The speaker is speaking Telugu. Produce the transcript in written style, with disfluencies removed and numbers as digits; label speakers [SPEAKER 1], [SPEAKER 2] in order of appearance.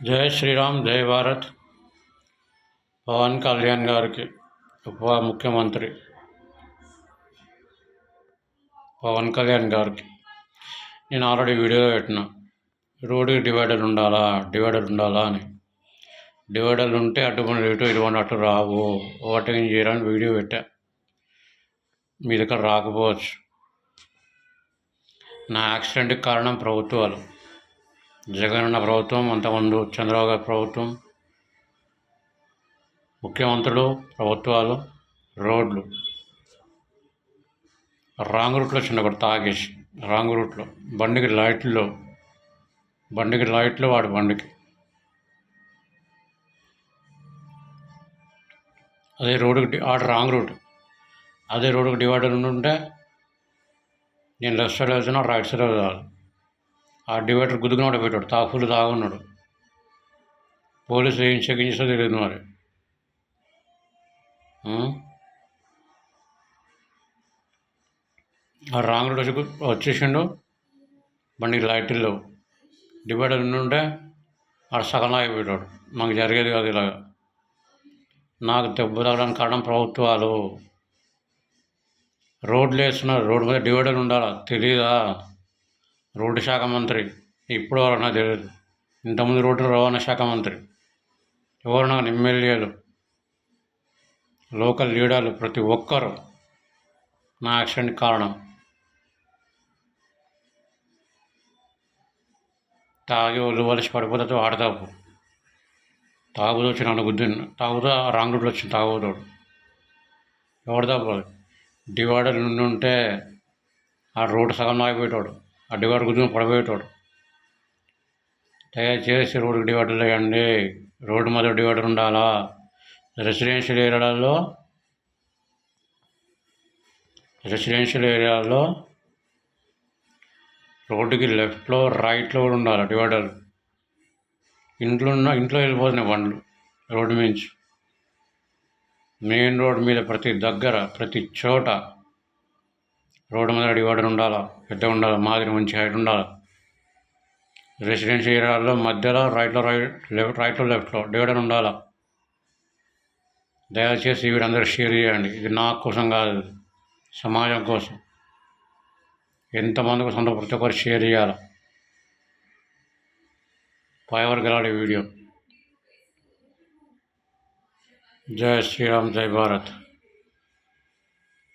[SPEAKER 1] జై శ్రీరామ్, జై భారత్. పవన్ కళ్యాణ్ గారికి, ఉప ముఖ్యమంత్రి పవన్ కళ్యాణ్ గారికి నేను ఆల్రెడీ వీడియో పెట్టిన. రోడ్డుకి డివైడర్ ఉండాలా అని. డివైడర్లు ఉంటే అటువంటి ఇటు ఇటువంటి అటు రావు, ఓవర్టేకింగ్ చేయడానికి వీడియో పెట్టా. మీ దగ్గర రాకపోవచ్చు. నా యాక్సిడెంట్కి కారణం ప్రభుత్వాలు. జగనన్న ప్రభుత్వం, అంతకుముందు చంద్రబాబు గారి ప్రభుత్వం, ముఖ్యమంత్రులు, ప్రభుత్వాలు, రోడ్లు రాంగ్ రూట్లో చిన్న ఒకటి తాగేసి రాంగ్ రూట్లో బండికి లైట్లు వాడి బండికి అదే రోడ్డుకి రాంగ్ రూట్. అదే రోడ్డుకి డివైడర్ ఉంటే నేను లెఫ్ట్ సైడ్ వెళ్తున్నా, రైట్ సైడ్ వెళ్ళాలి. ఆ డివైడర్ గుద్దుకున్నాడు పెట్టాడు, ఫుల్ తాగున్నాడు. పోలీసులు ఏం చెకింగ్ చేస్తే తెలియదు మరి. ఆ రాంగ్ రోడ్ వచ్చేసిండు, బండికి లైట్లు డివైడర్ ఉంటే ఆడ సగం ఆగిపోయాడు. మాకు జరిగేది కాదు ఇలాగా. నాకు దెబ్బ తగడానికి కారణం ప్రభుత్వాలు. రోడ్లు వేస్తున్నారు, రోడ్డు మీద డివైడర్ ఉండాలా తెలీదా? రోడ్డు శాఖ మంత్రి ఇప్పుడు ఎవరన్నా తెలియదు. ఇంతకుముందు రోడ్డు రవాణా శాఖ మంత్రి ఎవరన్నా, ఎమ్మెల్యేలు, లోకల్ లీడర్లు, ప్రతి ఒక్కరు నా యాక్సిడెంట్ కారణం. తాగి ఒళ్ళు వలిసి పడిపోతే ఆడతాపు. తాగుతూ వచ్చి నన్ను గుద్దిండు. తాగుతూ రాంగ్ రూట్లో వచ్చింది తాగుతాడు. ఎవడు తప్పు? డివైడర్ నుండి ఉంటే ఆ రోడ్డు సగం ఆగిపోయేటాడు, ఆ డివైడర్ గుద్దుని పడిపోయేటాడు. దయచేసి రోడ్డుకి డివైడర్ వేయండి. రోడ్డు మీద డివైడర్ ఉండాలా. రెసిడెన్షియల్ ఏరియాలో రోడ్డుకి లెఫ్ట్లో రైట్లో కూడా ఉండాలి డివైడర్. ఇంట్లో వెళ్ళిపోతున్నాయి బండ్లు రోడ్డు మించి. మెయిన్ రోడ్డు మీద ప్రతి చోట రోడ్డు మీద డివైడర్ ఉండాలా, పెద్ద ఉండాలి, మాదిరి మంచి హైట్ ఉండాలి. రెసిడెన్షియల్ ఏరియాలో మధ్యలో రైట్లో లెఫ్ట్లో డివైడర్ ఉండాలా. దయచేసి వీరందరూ షేర్ చేయండి. ఇది నా కోసం కాదు, సమాజం కోసం. ఎంతమంది కోసం ప్రతి ఒక్కరు షేర్ చేయాలి. పైవర్ గెలాలి వీడియో. జై శ్రీరామ్, జై భారత్.